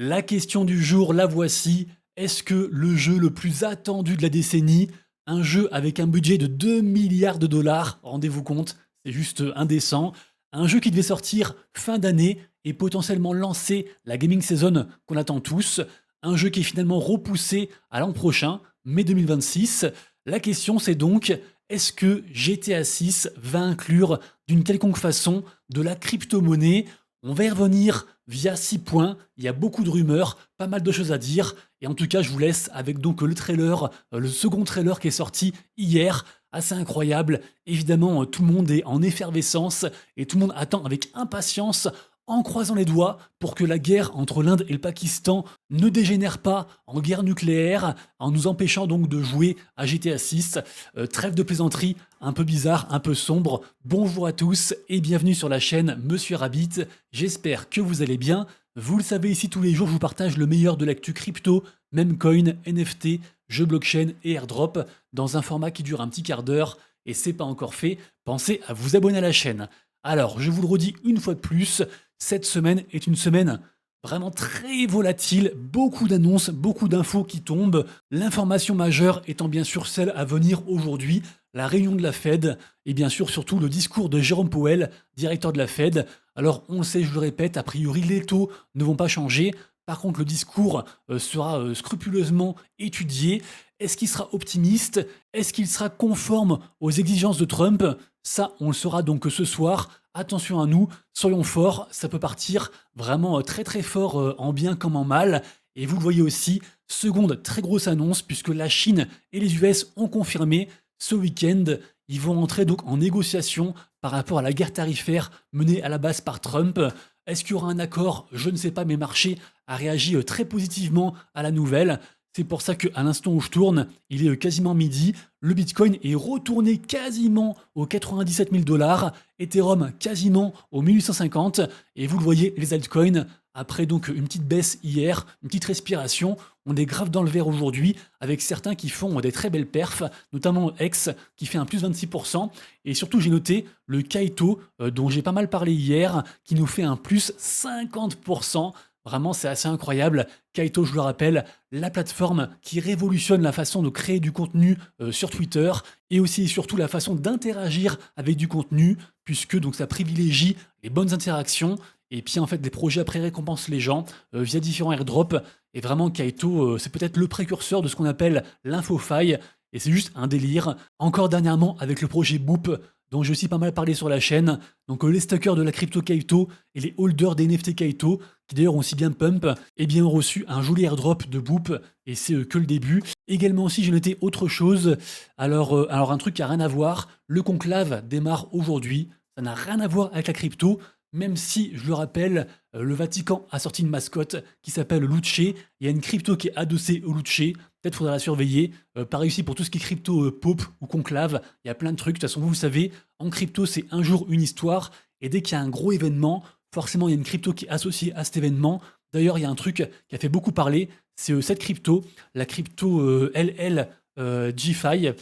La question du jour, la voici. Est-ce que le jeu le plus attendu de la décennie, un jeu avec un budget de 2 milliards de dollars, rendez-vous compte, c'est juste indécent, un jeu qui devait sortir fin d'année et potentiellement lancer la gaming season qu'on attend tous, un jeu qui est finalement repoussé à l'an prochain, mai 2026. La question c'est donc, est-ce que GTA 6 va inclure d'une quelconque façon de la crypto-monnaie? On va y revenir via 6 points. Il y a beaucoup de rumeurs, pas mal de choses à dire. Et en tout cas, je vous laisse avec donc le trailer, le second trailer qui est sorti hier. Assez incroyable. Évidemment, tout le monde est en effervescence et tout le monde attend avec impatience, en croisant les doigts, pour que la guerre entre l'Inde et le Pakistan ne dégénère pas en guerre nucléaire, en nous empêchant donc de jouer à GTA 6. Trêve de plaisanterie, un peu bizarre, un peu sombre. Bonjour à tous et bienvenue sur la chaîne Monsieur Rabbit. J'espère que vous allez bien. Vous le savez, ici tous les jours, je vous partage le meilleur de l'actu crypto, même coin, NFT, jeux blockchain et airdrop, dans un format qui dure un petit quart d'heure. Et c'est pas encore fait, pensez à vous abonner à la chaîne. Alors, je vous le redis une fois de plus, cette semaine est une semaine vraiment très volatile, beaucoup d'annonces, beaucoup d'infos qui tombent. L'information majeure étant bien sûr celle à venir aujourd'hui, la réunion de la Fed, et bien sûr surtout le discours de Jérôme Powell, directeur de la Fed. Alors on le sait, je le répète, a priori les taux ne vont pas changer. Par contre, le discours sera scrupuleusement étudié. Est-ce qu'il sera optimiste? Est-ce qu'il sera conforme aux exigences de Trump? Ça, on le saura donc ce soir. Attention à nous, soyons forts, ça peut partir vraiment très très fort en bien comme en mal. Et vous le voyez aussi, seconde très grosse annonce, puisque la Chine et les US ont confirmé ce week-end, ils vont entrer donc en négociation par rapport à la guerre tarifaire menée à la base par Trump. Est-ce qu'il y aura un accord? Je ne sais pas, mais le marché a réagi très positivement à la nouvelle. C'est pour ça qu'à l'instant où je tourne, il est quasiment midi. Le Bitcoin est retourné quasiment aux 97 000 dollars. Ethereum quasiment aux 1850. Et vous le voyez, les altcoins, après donc une petite baisse hier, une petite respiration, on est grave dans le vert aujourd'hui, avec certains qui font des très belles perfs, notamment X qui fait un plus 26%. Et surtout, j'ai noté le Kaito, dont j'ai pas mal parlé hier, qui nous fait un plus 50%. Vraiment, c'est assez incroyable. Kaito, je le rappelle, la plateforme qui révolutionne la façon de créer du contenu sur Twitter et aussi et surtout la façon d'interagir avec du contenu, puisque donc ça privilégie les bonnes interactions et puis en fait les projets après récompensent les gens via différents airdrops. Et vraiment, Kaito, c'est peut-être le précurseur de ce qu'on appelle l'infofaille. Et c'est juste un délire. Encore dernièrement avec le projet Boop, dont j'ai aussi pas mal parlé sur la chaîne. Donc les stackers de la crypto Kaito et les holders des NFT Kaito, qui d'ailleurs ont aussi bien pump, et bien ont reçu un joli airdrop de Boop, et c'est que le début. Également aussi, j'ai noté autre chose. Alors un truc qui a rien à voir, le conclave démarre aujourd'hui. Ça n'a rien à voir avec la crypto, même si, je le rappelle, le Vatican a sorti une mascotte qui s'appelle Luce. Il y a une crypto qui est adossée au Luce. Peut-être faudra la surveiller. Pareil aussi pour tout ce qui est crypto Pope ou conclave. Il y a plein de trucs. De toute façon, vous savez, en crypto, c'est un jour une histoire. Et dès qu'il y a un gros événement, forcément, il y a une crypto qui est associée à cet événement. D'ailleurs, il y a un truc qui a fait beaucoup parler. C'est cette crypto, la crypto LLGFI,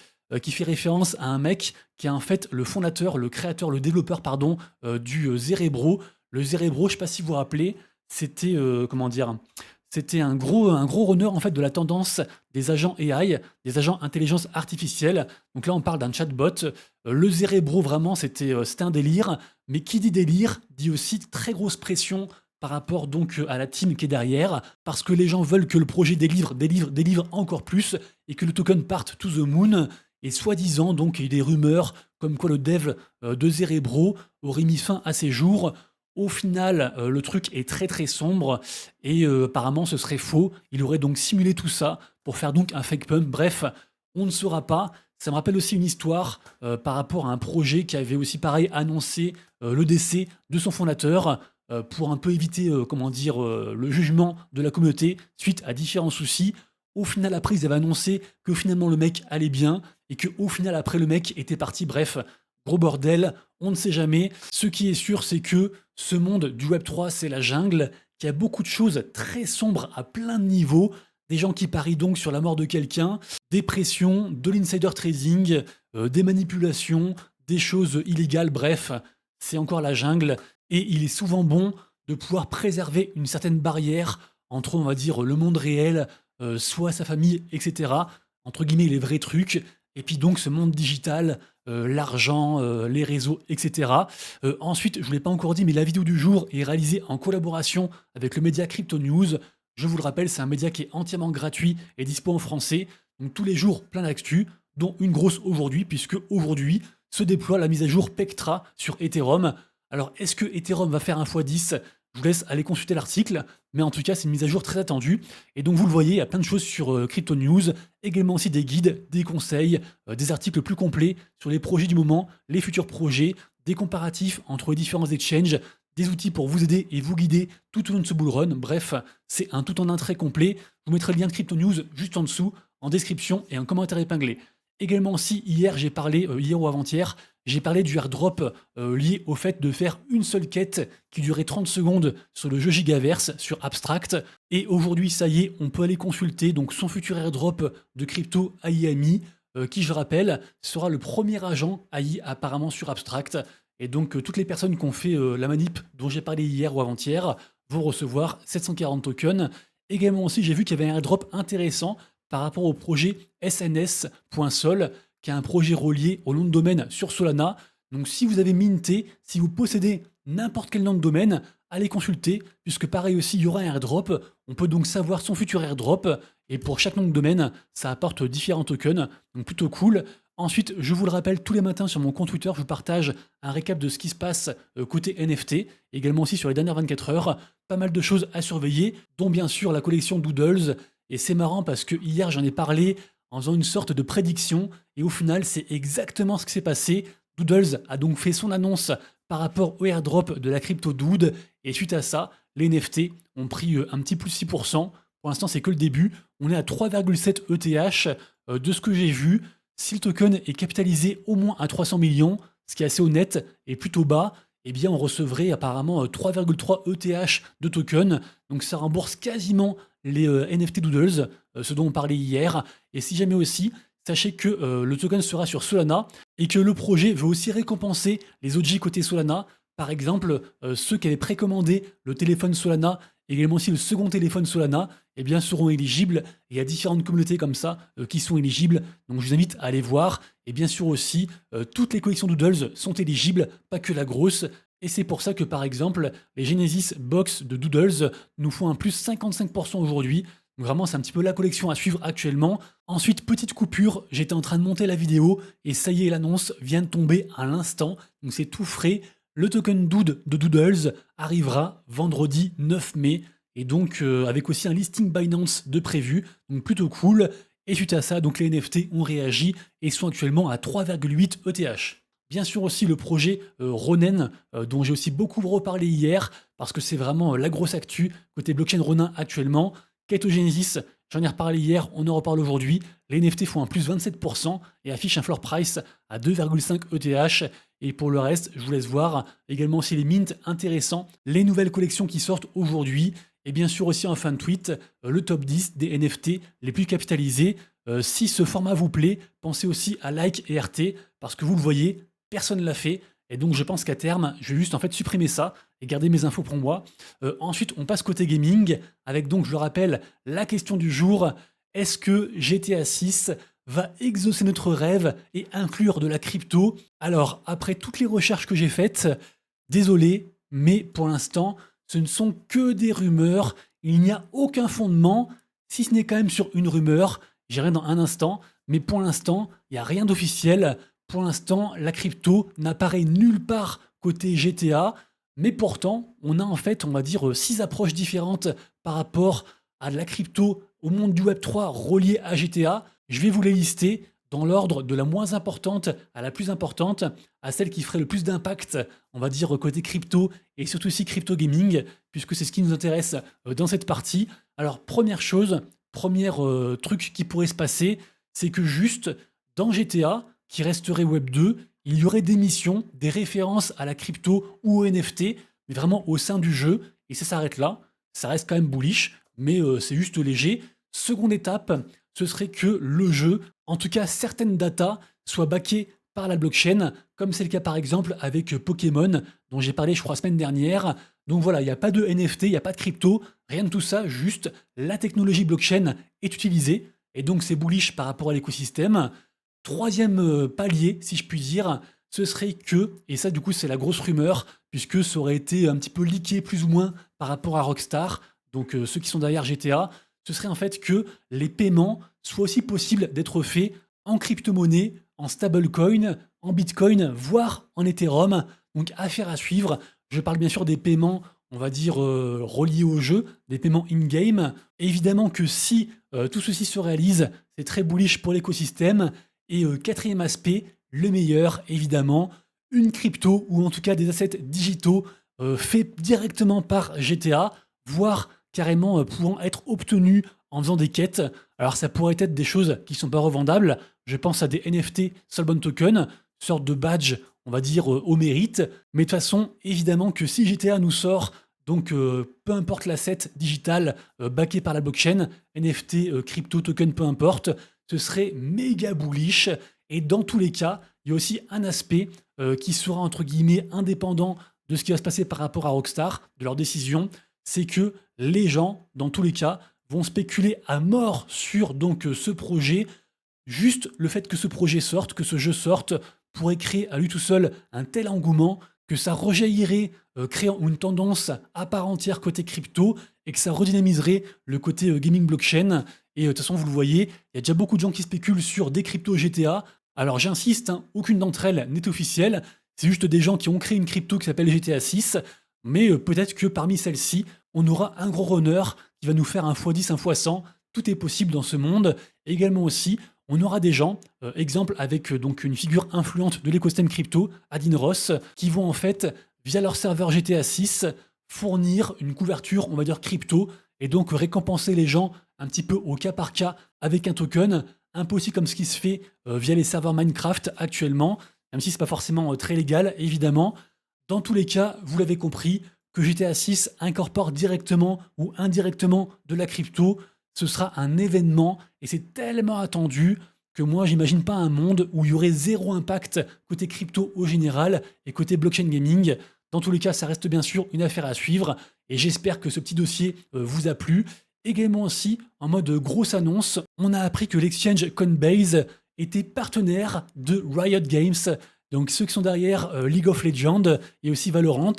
qui fait référence à un mec qui est en fait le fondateur, le créateur, le développeur, pardon, du Zerebro. Le Zerebro, je sais pas si vous vous rappelez, c'était, comment dire, c'était un gros runner en fait de la tendance des agents AI, des agents intelligence artificielle. Donc là, on parle d'un chatbot. Le Zerebro, vraiment, c'était un délire. Mais qui dit délire, dit aussi très grosse pression par rapport donc à la team qui est derrière, parce que les gens veulent que le projet délivre encore plus et que le token parte to the moon. Et soi-disant, donc, il y a des rumeurs comme quoi le dev de Zerebro aurait mis fin à ses jours. Au final, le truc est très très sombre et apparemment ce serait faux. Il aurait donc simulé tout ça pour faire donc un fake pump. Bref, on ne saura pas. Ça me rappelle aussi une histoire par rapport à un projet qui avait aussi pareil annoncé le décès de son fondateur pour un peu éviter comment dire le jugement de la communauté suite à différents soucis. Au final, après, ils avaient annoncé que finalement le mec allait bien et que au final, après, le mec était parti. Bref, gros bordel, on ne sait jamais. Ce qui est sûr, c'est que ce monde du Web3, c'est la jungle, qu'il y a beaucoup de choses très sombres à plein de niveaux. Des gens qui parient donc sur la mort de quelqu'un, des pressions, de l'insider trading, des manipulations, des choses illégales, bref, c'est encore la jungle. Et il est souvent bon de pouvoir préserver une certaine barrière entre, on va dire, le monde réel, soit sa famille, etc. Entre guillemets, les vrais trucs. Et puis donc ce monde digital, l'argent, les réseaux, etc. Ensuite, je ne vous l'ai pas encore dit, mais la vidéo du jour est réalisée en collaboration avec le média Crypto News. Je vous le rappelle, c'est un média qui est entièrement gratuit et dispo en français. Donc tous les jours, plein d'actu, dont une grosse aujourd'hui, puisque aujourd'hui se déploie la mise à jour Pectra sur Ethereum. Alors, est-ce que Ethereum va faire un x10? Je vous laisse aller consulter l'article, mais en tout cas, c'est une mise à jour très attendue. Et donc, vous le voyez, il y a plein de choses sur Crypto News, également aussi des guides, des conseils, des articles plus complets sur les projets du moment, les futurs projets, des comparatifs entre les différents exchanges, des outils pour vous aider et vous guider tout au long de ce bull run. Bref, c'est un tout en un très complet. Je vous mettrai le lien de Crypto News juste en dessous, en description et en commentaire épinglé. Également aussi, hier, j'ai parlé, hier ou avant-hier, j'ai parlé du airdrop lié au fait de faire une seule quête qui durait 30 secondes sur le jeu Gigaverse, sur Abstract. Et aujourd'hui, ça y est, on peut aller consulter donc son futur airdrop de crypto AI, qui, je rappelle, sera le premier agent AI apparemment sur Abstract. Et donc, toutes les personnes qui ont fait la manip dont j'ai parlé hier ou avant-hier vont recevoir 740 tokens. Également aussi, j'ai vu qu'il y avait un airdrop intéressant par rapport au projet SNS.sol, qui est un projet relié au nom de domaine sur Solana. Donc si vous avez minté, si vous possédez n'importe quel nom de domaine, allez consulter, puisque pareil aussi, il y aura un airdrop. On peut donc savoir son futur airdrop, et pour chaque nom de domaine, ça apporte différents tokens, donc plutôt cool. Ensuite, je vous le rappelle, tous les matins sur mon compte Twitter, je vous partage un récap de ce qui se passe côté NFT, également aussi sur les dernières 24 heures. Pas mal de choses à surveiller, dont bien sûr la collection Doodles. Et c'est marrant parce que hier, j'en ai parlé en faisant une sorte de prédiction, et au final, c'est exactement ce qui s'est passé. Doodles a donc fait son annonce par rapport au airdrop de la crypto Dood, et suite à ça, les NFT ont pris un petit plus 6%. Pour l'instant, c'est que le début. On est à 3,7 ETH de ce que j'ai vu. Si le token est capitalisé au moins à 300 millions, ce qui est assez honnête et plutôt bas, eh bien on recevrait apparemment 3,3 ETH de token. Donc ça rembourse quasiment les NFT Doodles, ce dont on parlait hier. Et si jamais aussi, sachez que le token sera sur Solana et que le projet veut aussi récompenser les OG côté Solana. Par exemple, ceux qui avaient précommandé le téléphone Solana, également aussi le second téléphone Solana, eh bien, seront éligibles. Et il y a différentes communautés comme ça qui sont éligibles. Donc je vous invite à aller voir. Et bien sûr aussi, toutes les collections Doodles sont éligibles, pas que la grosse. Et c'est pour ça que par exemple, les Genesis Box de Doodles nous font un plus 55% aujourd'hui. Donc vraiment, c'est un petit peu la collection à suivre actuellement. Ensuite, petite coupure, j'étais en train de monter la vidéo et ça y est, l'annonce vient de tomber à l'instant. Donc c'est tout frais. Le token Dood de Doodles arrivera vendredi 9 mai. Et donc, avec aussi un listing Binance de prévu. Donc plutôt cool. Et suite à ça, donc les NFT ont réagi et sont actuellement à 3,8 ETH. Bien sûr aussi le projet Ronin, dont j'ai aussi beaucoup reparlé hier, parce que c'est vraiment la grosse actu côté blockchain Ronin actuellement. Ketogenesis, j'en ai reparlé hier, on en reparle aujourd'hui. Les NFT font un plus 27% et affichent un floor price à 2,5 ETH. Et pour le reste, je vous laisse voir également aussi les mints intéressants, les nouvelles collections qui sortent aujourd'hui. Et bien sûr aussi en fin de tweet, le top 10 des NFT les plus capitalisés. Si ce format vous plaît, pensez aussi à like et RT, parce que vous le voyez, personne ne l'a fait. Et donc je pense qu'à terme, je vais juste en fait supprimer ça et garder mes infos pour moi. Ensuite, on passe côté gaming, avec donc, je le rappelle, la question du jour. Est-ce que GTA 6 va exaucer notre rêve et inclure de la crypto? Alors, après toutes les recherches que j'ai faites, désolé, mais pour l'instant, ce ne sont que des rumeurs. Il n'y a aucun fondement, si ce n'est quand même sur une rumeur. J'irai dans un instant, mais pour l'instant, il n'y a rien d'officiel. Pour l'instant, la crypto n'apparaît nulle part côté GTA, mais pourtant, on a en fait, on va dire, 6 approches différentes par rapport à la crypto au monde du Web3 relié à GTA. Je vais vous les lister dans l'ordre de la moins importante à la plus importante, à celle qui ferait le plus d'impact, on va dire, côté crypto et surtout aussi crypto gaming, puisque c'est ce qui nous intéresse dans cette partie. Alors, première chose, premier truc qui pourrait se passer, c'est que juste dans GTA, qui resterait Web 2, il y aurait des missions, des références à la crypto ou au NFT, mais vraiment au sein du jeu, et ça s'arrête là. Ça reste quand même bullish, mais c'est juste léger. Seconde étape, ce serait que le jeu, en tout cas certaines datas, soient backées par la blockchain, comme c'est le cas par exemple avec Pokémon, dont j'ai parlé je crois la semaine dernière. Donc voilà, il n'y a pas de NFT, il n'y a pas de crypto, rien de tout ça, juste la technologie blockchain est utilisée, et donc c'est bullish par rapport à l'écosystème. Troisième palier, si je puis dire, ce serait que, et ça du coup c'est la grosse rumeur, puisque ça aurait été un petit peu leaké plus ou moins par rapport à Rockstar, donc ceux qui sont derrière GTA, ce serait en fait que les paiements soient aussi possibles d'être faits en crypto-monnaie, en stablecoin, en bitcoin, voire en Ethereum. Donc affaire à suivre. Je parle bien sûr des paiements, on va dire, reliés au jeu, des paiements in-game. Évidemment que si tout ceci se réalise, c'est très bullish pour l'écosystème. Et quatrième aspect, le meilleur, évidemment, une crypto ou en tout cas des assets digitaux faits directement par GTA, voire carrément pouvant être obtenus en faisant des quêtes. Alors ça pourrait être des choses qui ne sont pas revendables. Je pense à des NFT Soulbound Token, sorte de badge, on va dire, au mérite. Mais de toute façon, évidemment que si GTA nous sort, donc peu importe l'asset digital backé par la blockchain, NFT, crypto, token, peu importe, ce serait méga bullish. Et dans tous les cas, il y a aussi un aspect qui sera entre guillemets indépendant de ce qui va se passer par rapport à Rockstar, de leur décision, c'est que les gens, dans tous les cas, vont spéculer à mort sur donc ce projet. Juste le fait que ce projet sorte, que ce jeu sorte, pourrait créer à lui tout seul un tel engouement que ça rejaillirait, créant une tendance à part entière côté crypto et que ça redynamiserait le côté gaming blockchain. Et de toute façon, vous le voyez, il y a déjà beaucoup de gens qui spéculent sur des cryptos GTA. Alors j'insiste, hein, aucune d'entre elles n'est officielle. C'est juste des gens qui ont créé une crypto qui s'appelle GTA 6. Mais peut-être que parmi celles-ci, on aura un gros runner qui va nous faire un x10, un x100. Tout est possible dans ce monde. Et également aussi, on aura des gens, exemple avec donc une figure influente de l'écosystème crypto, Adin Ross, qui vont en fait, via leur serveur GTA 6, fournir une couverture, on va dire crypto, et donc récompenser les gens un petit peu au cas par cas avec un token, un peu aussi comme ce qui se fait via les serveurs Minecraft actuellement, même si c'est pas forcément très légal, évidemment. Dans tous les cas, vous l'avez compris, que GTA 6 incorpore directement ou indirectement de la crypto, ce sera un événement et c'est tellement attendu que moi, j'imagine pas un monde où il y aurait zéro impact côté crypto au général et côté blockchain gaming. Dans tous les cas, ça reste bien sûr une affaire à suivre et j'espère que ce petit dossier vous a plu. Également aussi, en mode grosse annonce, on a appris que l'exchange Coinbase était partenaire de Riot Games, donc ceux qui sont derrière League of Legends et aussi Valorant.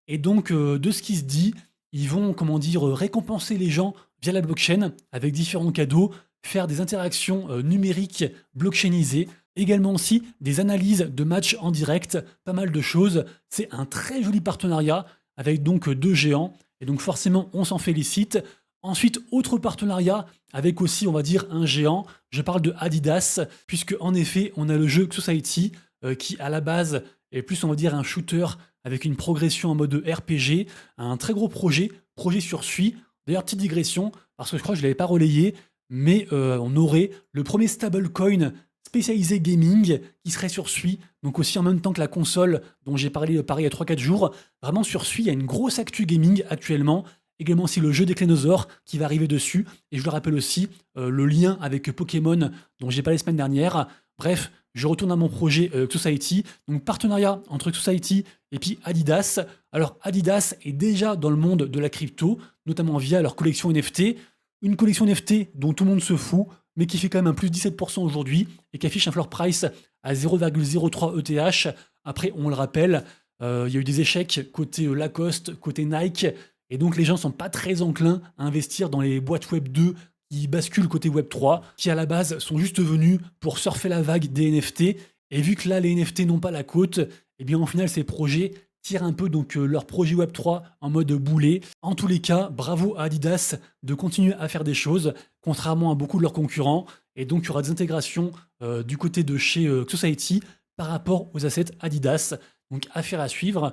Et donc, de ce qui se dit, ils vont, comment dire, récompenser les gens via la blockchain avec différents cadeaux, faire des interactions numériques blockchainisées, également aussi des analyses de matchs en direct, pas mal de choses. C'est un très joli partenariat avec donc deux géants et donc forcément on s'en félicite. Ensuite, autre partenariat avec aussi, on va dire, un géant. Je parle de Adidas, puisque en effet, on a le jeu Society qui à la base est plus, on va dire, un shooter avec une progression en mode RPG, un très gros projet sur Sui. D'ailleurs, petite digression, parce que je crois que je ne l'avais pas relayé, mais on aurait le premier stablecoin spécialisé gaming qui serait sur Sui, donc aussi en même temps que la console dont j'ai parlé pareil il y a 3-4 jours. Vraiment sur Sui, il y a une grosse actu gaming actuellement. Également aussi le jeu des clénosaures qui va arriver dessus. Et je le rappelle aussi, le lien avec Pokémon dont j'ai parlé la semaine dernière. Bref, je retourne à mon projet Society. Donc partenariat entre Society et puis Adidas. Alors Adidas est déjà dans le monde de la crypto, notamment via leur collection NFT. Une collection NFT dont tout le monde se fout, mais qui fait quand même un plus 17% aujourd'hui et qui affiche un floor price à 0,03 ETH. Après, on le rappelle, il y a eu des échecs côté Lacoste, côté Nike. Et donc les gens sont pas très enclins à investir dans les boîtes Web 2 qui basculent côté Web 3, qui à la base sont juste venus pour surfer la vague des NFT. Et vu que là les NFT n'ont pas la cote, et bien au final ces projets tirent un peu donc leur projet Web 3 en mode boulet. En tous les cas, bravo à Adidas de continuer à faire des choses, contrairement à beaucoup de leurs concurrents. Et donc il y aura des intégrations du côté de chez Society par rapport aux assets Adidas. Donc affaire à suivre.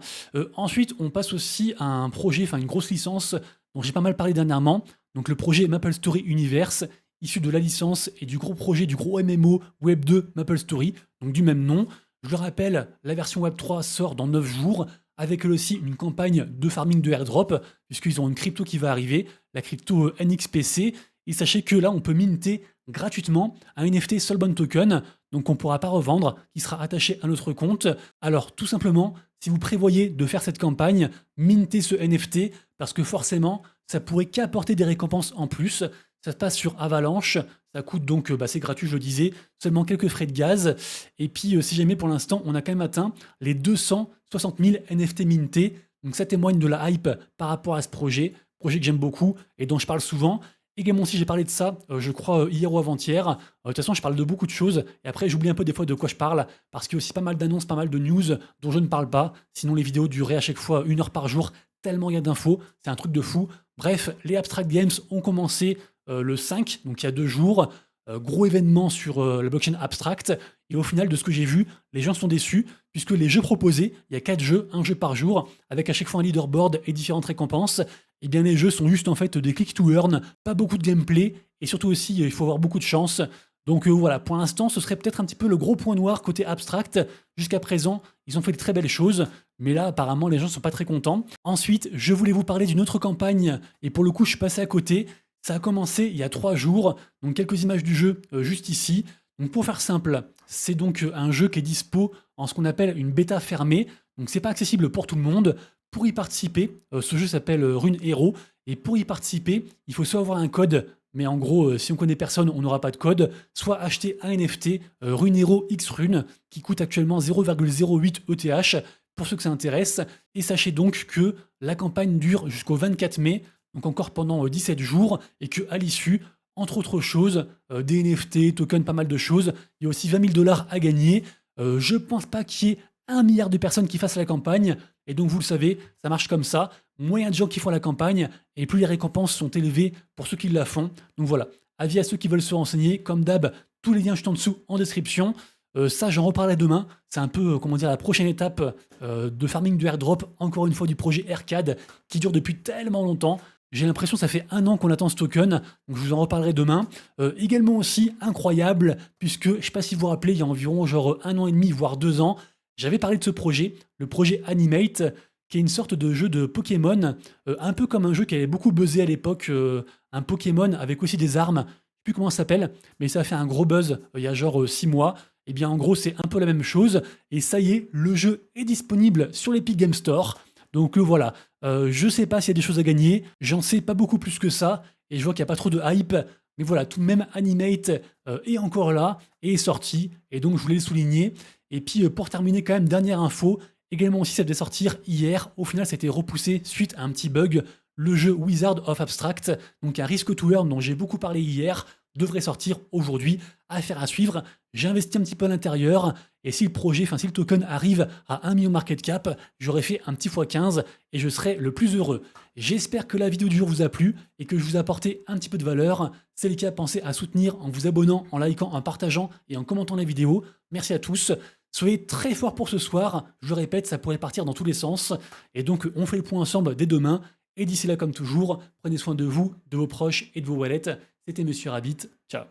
Ensuite, on passe aussi à un projet, enfin une grosse licence dont j'ai pas mal parlé dernièrement. Donc le projet Maple Story Universe, issu de la licence et du gros projet du gros MMO Web 2 Maple Story, donc du même nom. Je le rappelle, la version Web 3 sort dans 9 jours, avec elle aussi une campagne de farming de airdrop, puisqu'ils ont une crypto qui va arriver, la crypto NXPC. Et sachez que là, on peut minter gratuitement un NFT Soulbound Token, donc on ne pourra pas revendre, qui sera attaché à notre compte. Alors tout simplement, si vous prévoyez de faire cette campagne, mintez ce NFT parce que forcément, ça pourrait qu'apporter des récompenses en plus. Ça se passe sur Avalanche, ça coûte donc, c'est gratuit, je le disais, seulement quelques frais de gaz. Et puis, si jamais pour l'instant, on a quand même atteint les 260 000 NFT mintés. Donc ça témoigne de la hype par rapport à ce projet que j'aime beaucoup et dont je parle souvent. Également aussi, j'ai parlé de ça, je crois, hier ou avant-hier. De toute façon, je parle de beaucoup de choses. Et après, j'oublie un peu des fois de quoi je parle, parce qu'il y a aussi pas mal d'annonces, pas mal de news dont je ne parle pas. Sinon, les vidéos dureraient à chaque fois 1 heure par jour, tellement il y a d'infos. C'est un truc de fou. Bref, les Abstract Games ont commencé le 5, donc il y a 2 jours. Gros événement sur la blockchain Abstract. Et au final, de ce que j'ai vu, les gens sont déçus, puisque les jeux proposés, il y a 4 jeux, 1 jeu par jour, avec à chaque fois un leaderboard et différentes récompenses. Et bien les jeux sont juste en fait des click to earn, pas beaucoup de gameplay, et surtout aussi il faut avoir beaucoup de chance. Donc voilà, pour l'instant ce serait peut-être un petit peu le gros point noir côté Abstract. Jusqu'à présent, ils ont fait de très belles choses, mais là apparemment les gens sont pas très contents. Ensuite, je voulais vous parler d'une autre campagne, et pour le coup je suis passé à côté. Ça a commencé il y a 3 jours, donc quelques images du jeu juste ici. Donc pour faire simple, c'est donc un jeu qui est dispo en ce qu'on appelle une bêta fermée, donc c'est pas accessible pour tout le monde. Pour y participer, ce jeu s'appelle Rune Hero, et pour y participer, il faut soit avoir un code, mais en gros, si on connaît personne, on n'aura pas de code, soit acheter un NFT, Rune Hero X Rune, qui coûte actuellement 0,08 ETH, pour ceux que ça intéresse. Et sachez donc que la campagne dure jusqu'au 24 mai, donc encore pendant 17 jours, et qu'à l'issue, entre autres choses, des NFT, tokens, pas mal de choses, il y a aussi 20 000 $ à gagner. Je pense pas qu'il y ait 1 milliard de personnes qui fassent la campagne, et donc vous le savez, ça marche comme ça. Moins il y a de gens qui font la campagne, et plus les récompenses sont élevées pour ceux qui la font. Donc voilà, avis à ceux qui veulent se renseigner, comme d'hab, tous les liens juste en dessous en description. Ça, j'en reparlerai demain. C'est un peu, comment dire, la prochaine étape de farming de airdrop, encore une fois du projet Arcade, qui dure depuis tellement longtemps. J'ai l'impression que ça fait 1 an qu'on attend ce token, donc je vous en reparlerai demain. Également aussi incroyable, puisque, je ne sais pas si vous vous rappelez, il y a environ genre 1 an et demi, voire 2 ans, j'avais parlé de ce projet, le projet Animate, qui est une sorte de jeu de Pokémon, un peu comme un jeu qui avait beaucoup buzzé à l'époque, un Pokémon avec aussi des armes, je ne sais plus comment ça s'appelle, mais ça a fait un gros buzz il y a genre 6 mois. Et bien en gros c'est un peu la même chose, et ça y est, le jeu est disponible sur l'Epic Game Store. Donc voilà, je sais pas s'il y a des choses à gagner, j'en sais pas beaucoup plus que ça, et je vois qu'il n'y a pas trop de hype, mais voilà, tout de même Animate est encore là, et est sorti, et donc je voulais le souligner. Et puis pour terminer quand même, dernière info, également aussi ça devait sortir hier, au final ça a été repoussé suite à un petit bug, le jeu Wizard of Abstract, donc un Risk to Earn dont j'ai beaucoup parlé hier, devrait sortir aujourd'hui, affaire à suivre. J'ai investi un petit peu à l'intérieur, et si le projet, enfin si le token arrive à 1 million market cap, j'aurais fait un petit x15 et je serai le plus heureux. J'espère que la vidéo du jour vous a plu et que je vous ai apporté un petit peu de valeur. C'est le cas, pensez à soutenir en vous abonnant, en likant, en partageant et en commentant la vidéo. Merci à tous. Soyez très forts pour ce soir. Je le répète, ça pourrait partir dans tous les sens. Et donc, on fait le point ensemble dès demain. Et d'ici là, comme toujours, prenez soin de vous, de vos proches et de vos wallets. C'était Monsieur Rabbit. Ciao.